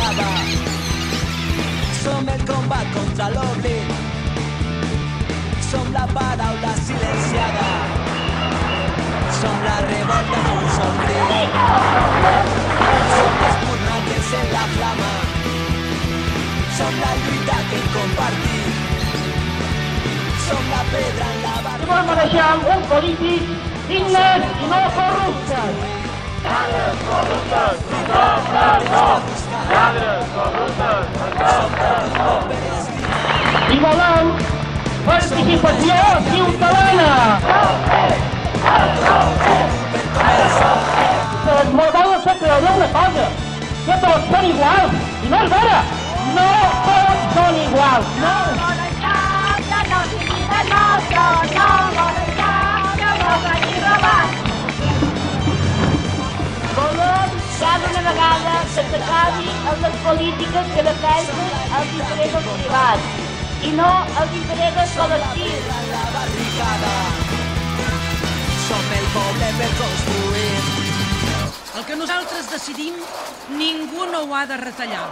s'acaba. Som el combat contra l'oblit, som la paraula silenciada, som la revolta d'un sol crit, som l'espurnaques en la flama, som la lluita que hem compartit, som la pedra en la barra. I volem deixar un polític dignes i no corruptes. Lladres corruptes, tothom no! Lladres corruptes, tothom no! I volem participació ciutadana. Però molt val fer creure una cosa, que tots són iguals, i no és vera, no tots són iguals, no. Volem cada una vegada que s'acabi amb les polítiques que defensen els interessos privats i no els interessos col·lectius. Som el poble per construir. El que nosaltres decidim, ningú no ho ha de retallar.